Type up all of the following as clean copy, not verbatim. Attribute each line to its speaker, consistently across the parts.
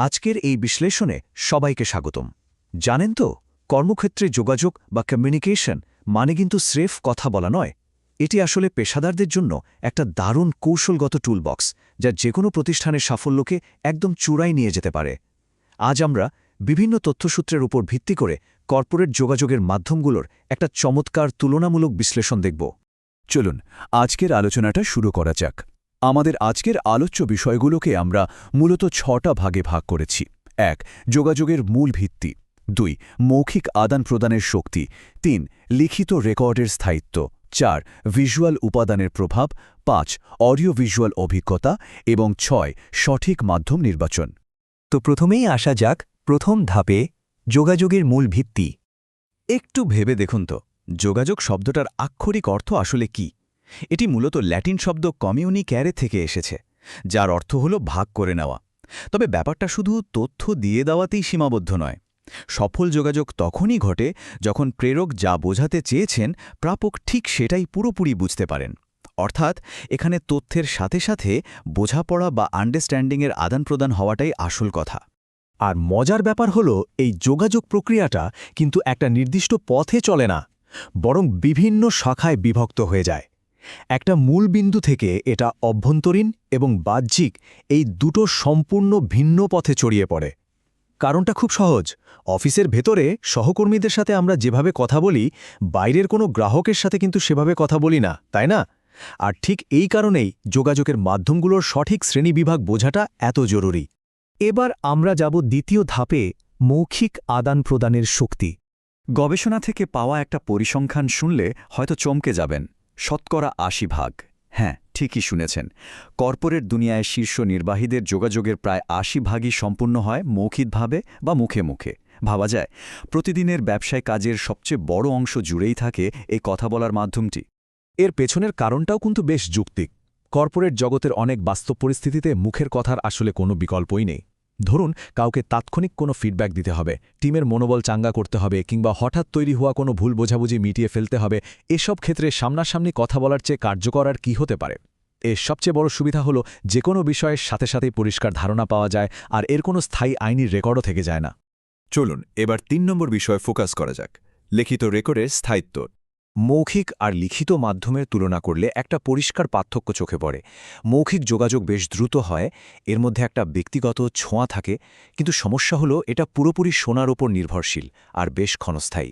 Speaker 1: আজকের এই বিশ্লেষণে সবাইকে স্বাগতম। জানেন তো, কর্মক্ষেত্রে যোগাযোগ বা কমিউনিকেশন মানে কিন্তু স্রেফ কথা বলা নয়। এটি আসলে পেশাদারদের জন্য একটা দারুণ কৌশলগত টুলবক্স, যা যেকোনো প্রতিষ্ঠানের সাফল্যকে একদম চূড়ায় নিয়ে যেতে পারে। আজ আমরা বিভিন্ন তথ্যসূত্রের উপর ভিত্তি করে কর্পোরেট যোগাযোগের মাধ্যমগুলোর একটা চমৎকার তুলনামূলক বিশ্লেষণ দেখব।
Speaker 2: চলুন আজকের আলোচনাটা শুরু করা যাক। আমাদের আজকের আলোচ্য বিষয়গুলোকে আমরা মূলত ৬টা ভাগে ভাগ করেছি। ১. যোগাযোগের মূল ভিত্তি। ২. মৌখিক আদান-প্রদানের শক্তি। ৩. লিখিত রেকর্ডের স্থায়িত্ব। ৪. ভিজুয়াল উপাদানের প্রভাব। ৫. অডিও ভিজুয়াল অভিজ্ঞতা এবং ৬. সঠিক মাধ্যম নির্বাচন।
Speaker 1: তো প্রথমেই আসা যাক প্রথম ধাপে, যোগাযোগের মূল ভিত্তি। একটু ভেবে দেখুন তো, যোগাযোগ শব্দটার আক্ষরিক অর্থ আসলে কি? এটি মূলত ল্যাটিন শব্দ কমিউনিক্যারে থেকে এসেছে, যার অর্থ হল ভাগ করে নেওয়া। তবে ব্যাপারটা শুধু তথ্য দিয়ে দেওয়াতেই সীমাবদ্ধ নয়। সফল যোগাযোগ তখনই ঘটে যখন প্রেরক যা বোঝাতে চেয়েছেন, প্রাপক ঠিক সেটাই পুরোপুরি বুঝতে পারেন। অর্থাৎ এখানে তথ্যের সাথে সাথে বোঝাপড়া বা আন্ডারস্ট্যান্ডিংয়ের আদান-প্রদান হওয়াটাই আসল কথা। আর মজার ব্যাপার হলো, এই যোগাযোগ প্রক্রিয়াটা কিন্তু একটা নির্দিষ্ট পথে চলে না, বরং বিভিন্ন শাখায় বিভক্ত হয়ে যায়। একটা মূল বিন্দু থেকে এটা অভ্যন্তরীণ এবং বাহ্যিক এই দুটো সম্পূর্ণ ভিন্ন পথে ছড়িয়ে পড়ে। কারণটা খুব সহজ। অফিসের ভেতরে সহকর্মীদের সাথে আমরা যেভাবে কথা বলি, বাইরের কোনো গ্রাহকের সাথে কিন্তু সেভাবে কথা বলি না, তাই না? আর ঠিক এই কারণেই যোগাযোগের মাধ্যমগুলোর সঠিক শ্রেণীবিভাগ বোঝাটা এত জরুরি। এবার আমরা যাব দ্বিতীয় ধাপে, মৌখিক আদান-প্রদানের শক্তি।
Speaker 2: গবেষণা থেকে পাওয়া একটা পরিসংখ্যান শুনলে হয়তো চমকে যাবেন। 80%। হ্যাঁ, ঠিকই শুনেছেন। কর্পোরেট দুনিয়ায় শীর্ষ নির্বাহীদের যোগাযোগের প্রায় 80% সম্পূর্ণ হয় মৌখিকভাবে বা মুখে মুখে। ভাবা যায়, প্রতিদিনের ব্যবসায় কাজের সবচেয়ে বড় অংশ জুড়েই থাকে এই কথা বলার মাধ্যমটি।
Speaker 1: এর পেছনের কারণটাও কিন্তু বেশ যৌক্তিক। কর্পোরেট জগতের অনেক বাস্তব পরিস্থিতিতে মুখের কথার আসলে কোনো বিকল্পই নেই। ধরুন, কাউকে তাৎক্ষণিক কোনো ফিডব্যাক দিতে হবে, টিমের মনোবল চাঙ্গা করতে হবে, কিংবা হঠাৎ তৈরি হওয়া কোনো ভুল বোঝাবুঝি মিটিয়ে ফেলতে হবে। এসব ক্ষেত্রে সামনাসামনি কথা বলার চেয়ে কার্যকর আর কী হতে পারে? এর সবচেয়ে বড় সুবিধা হলো, যে কোনো বিষয়ের সাথে সাথেই পরিষ্কার ধারণা পাওয়া যায়, আর এর কোনো স্থায়ী আইনি রেকর্ডও থেকে যায় না।
Speaker 2: চলুন এবার ৩ নম্বর বিষয়ে ফোকাস করা যাক, লিখিত রেকর্ডের স্থায়িত্ব।
Speaker 1: মৌখিক আর লিখিত মাধ্যমের তুলনা করলে একটা পরিষ্কার পার্থক্য চোখে পড়ে। মৌখিক যোগাযোগ বেশ দ্রুত হয়, এর মধ্যে একটা ব্যক্তিগত ছোঁয়া থাকে, কিন্তু সমস্যা হলো এটা পুরোপুরি শোনার ওপর নির্ভরশীল আর বেশ ক্ষণস্থায়ী।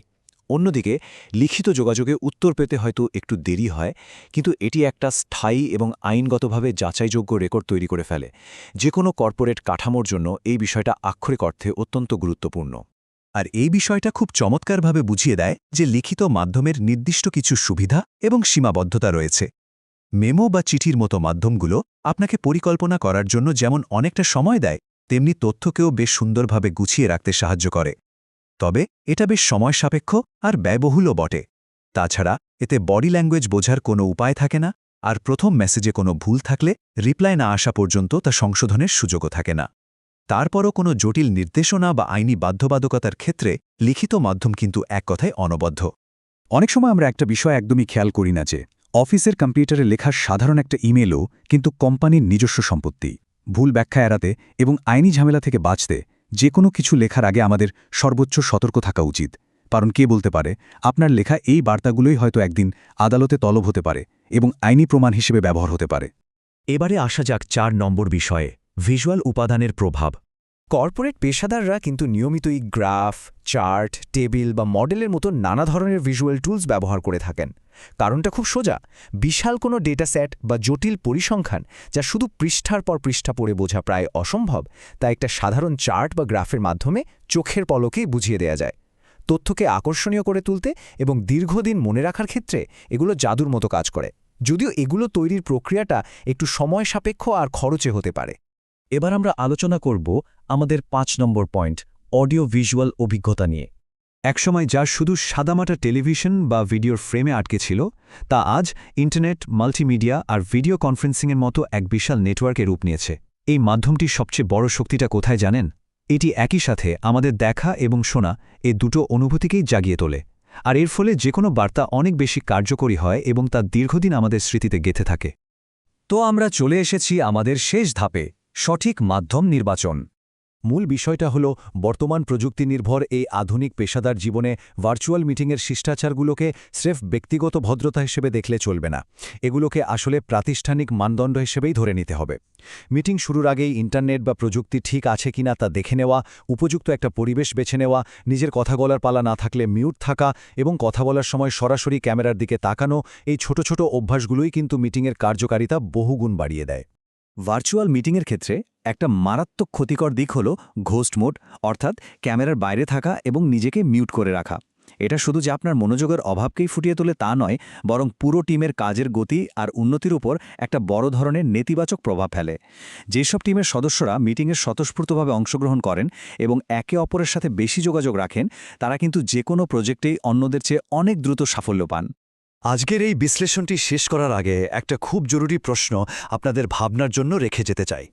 Speaker 1: অন্যদিকে লিখিত যোগাযোগে উত্তর পেতে হয়তো একটু দেরি হয়, কিন্তু এটি একটা স্থায়ী এবং আইনগতভাবে যাচাইযোগ্য রেকর্ড তৈরি করে ফেলে। যে কোনো কর্পোরেট কাঠামোর জন্য এই বিষয়টা আক্ষরিক অর্থে অত্যন্ত গুরুত্বপূর্ণ। আর এই বিষয়টা খুব চমৎকারভাবে বুঝিয়ে দেয় যে লিখিত মাধ্যমের নির্দিষ্ট কিছু সুবিধা এবং সীমাবদ্ধতা রয়েছে। মেমো বা চিঠির মতো মাধ্যমগুলো আপনাকে পরিকল্পনা করার জন্য যেমন অনেকটা সময় দেয়, তেমনি তথ্যকেও বেশ সুন্দরভাবে গুছিয়ে রাখতে সাহায্য করে। তবে এটা বেশ সময় সাপেক্ষ আর ব্যয়বহুলও বটে। তাছাড়া এতে বডি ল্যাঙ্গুয়েজ বোঝার কোনো উপায় থাকে না, আর প্রথম মেসেজে কোনো ভুল থাকলে রিপ্লাই না আসা পর্যন্ত তা সংশোধনের সুযোগও থাকে না। তারপরও কোনো জটিল নির্দেশনা বা আইনি বাধ্যবাধকতার ক্ষেত্রে লিখিত মাধ্যম কিন্তু এক কথায় অনবদ্য। অনেক সময় আমরা একটা বিষয় একদমই খেয়াল করি না যে অফিসের কম্পিউটারে লেখা সাধারণ একটা ইমেলও কিন্তু কোম্পানির নিজস্ব সম্পত্তি। ভুল ব্যাখ্যা এড়াতে এবং আইনি ঝামেলা থেকে বাঁচতে যে কোনো কিছু লেখার আগে আমাদের সর্বোচ্চ সতর্ক থাকা উচিত। কারণ কে বলতে পারে, আপনার লেখা এই বার্তাগুলোই হয়তো একদিন আদালতে তলব হতে পারে এবং আইনি প্রমাণ হিসেবে ব্যবহার হতে পারে। এবারে আসা যাক ৪ নম্বর বিষয়ে, ভিজুয়াল উপাদানের প্রভাব। কর্পোরেট পেশাদাররা কিন্তু নিয়মিতই গ্রাফ, চার্ট, টেবিল বা মডেলের মতো নানা ধরনের ভিজুয়াল টুলস ব্যবহার করে থাকেন। কারণটা খুব সোজা। বিশাল কোনো ডেটা সেট বা জটিল পরিসংখ্যান যা শুধু পৃষ্ঠার পর পৃষ্ঠা পড়ে বোঝা প্রায় অসম্ভব, তা একটা সাধারণ চার্ট বা গ্রাফের মাধ্যমে চোখের পলকেই বুঝিয়ে দেয়া যায়। তথ্যকে আকর্ষণীয় করে তুলতে এবং দীর্ঘদিন মনে রাখার ক্ষেত্রে এগুলো জাদুর মতো কাজ করে, যদিও এগুলো তৈরির প্রক্রিয়াটা একটু সময় সাপেক্ষ আর খরচে হতে পারে। এবার আমরা আলোচনা করব আমাদের ৫ নম্বর পয়েন্ট, অডিও ভিজুয়াল অভিজ্ঞতা নিয়ে। একসময় যা শুধু সাদামাটা টেলিভিশন বা ভিডিওর ফ্রেমে আটকে ছিল, তা আজ ইন্টারনেট, মাল্টিমিডিয়া আর ভিডিও কনফারেন্সিংয়ের মতো এক বিশাল নেটওয়ার্কে রূপ নিয়েছে। এই মাধ্যমটির সবচেয়ে বড় শক্তিটা কোথায় জানেন? এটি একই সাথে আমাদের দেখা এবং শোনা এই দুটো অনুভূতিকেই জাগিয়ে তোলে। আর এর ফলে যে কোনো বার্তা অনেক বেশি কার্যকরী হয় এবং তা দীর্ঘদিন আমাদের স্মৃতিতে গেঁথে থাকে। তো আমরা চলে এসেছি আমাদের শেষ ধাপে, সঠিক মাধ্যম নির্বাচন। মূল বিষয়টা হল বর্তমান প্রযুক্তি নির্ভর এই আধুনিক পেশাদার জীবনে ভার্চুয়াল মিটিংয়ের শিষ্টাচারগুলোকে স্রেফ ব্যক্তিগত ভদ্রতা হিসেবে দেখলে চলবে না, এগুলোকে আসলে প্রাতিষ্ঠানিক মানদণ্ড হিসেবেই ধরে নিতে হবে। মিটিং শুরুর আগেই ইন্টারনেট বা প্রযুক্তি ঠিক আছে কিনা তা দেখে নেওয়া, উপযুক্ত একটা পরিবেশ বেছে নেওয়া, নিজের কথা বলার পালা না থাকলে মিউট থাকা এবং কথা বলার সময় সরাসরি ক্যামেরার দিকে তাকানো, এই ছোট ছোট অভ্যাসগুলোই কিন্তু মিটিংয়ের কার্যকারিতা বহুগুণ বাড়িয়ে দেয়। ভার্চুয়াল মিটিংয়ের ক্ষেত্রে একটা মারাত্মক ক্ষতিকর দিক হল ঘোস্ট মোড, অর্থাৎ ক্যামেরার বাইরে থাকা এবং নিজেকে মিউট করে রাখা। এটা শুধু যে আপনার মনোযোগের অভাবকেই ফুটিয়ে তোলে তা নয়, বরং পুরো টিমের কাজের গতি আর উন্নতির উপর একটা বড় ধরনের নেতিবাচক প্রভাব ফেলে। যেসব টিমের সদস্যরা মিটিংয়ের স্বতঃস্ফূর্তভাবে অংশগ্রহণ করেন এবং একে অপরের সাথে বেশি যোগাযোগ রাখেন, তারা কিন্তু যে কোনো প্রজেক্টেই অন্যদের চেয়ে অনেক দ্রুত সাফল্য পান।
Speaker 2: আজকের এই বিশ্লেষণটি শেষ করার আগে একটা খুব জরুরি প্রশ্ন আপনাদের ভাবনার জন্য রেখে যেতে চাই।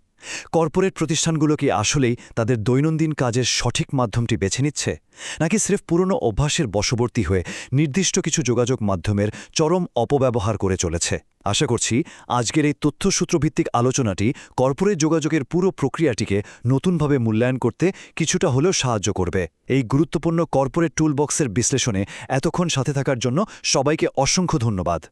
Speaker 2: কর্পোরেট প্রতিষ্ঠানগুলো কি আসলেই তাদের দৈনন্দিন কাজের সঠিক মাধ্যমটি বেছে নিচ্ছে, নাকি স্রেফ পুরনো অভ্যাসের বশবর্তী হয়ে নির্দিষ্ট কিছু যোগাযোগ মাধ্যমের চরম অপব্যবহার করে চলেছে? আশা করছি আজকের এই তথ্যসূত্রভিত্তিক আলোচনাটি কর্পোরেট যোগাযোগের পুরো প্রক্রিয়াটিকে নতুনভাবে মূল্যায়ন করতে কিছুটা হলেও সাহায্য করবে। এই গুরুত্বপূর্ণ কর্পোরেট টুলবক্সের বিশ্লেষণে এতক্ষণ সাথে থাকার জন্য সবাইকে অসংখ্য ধন্যবাদ।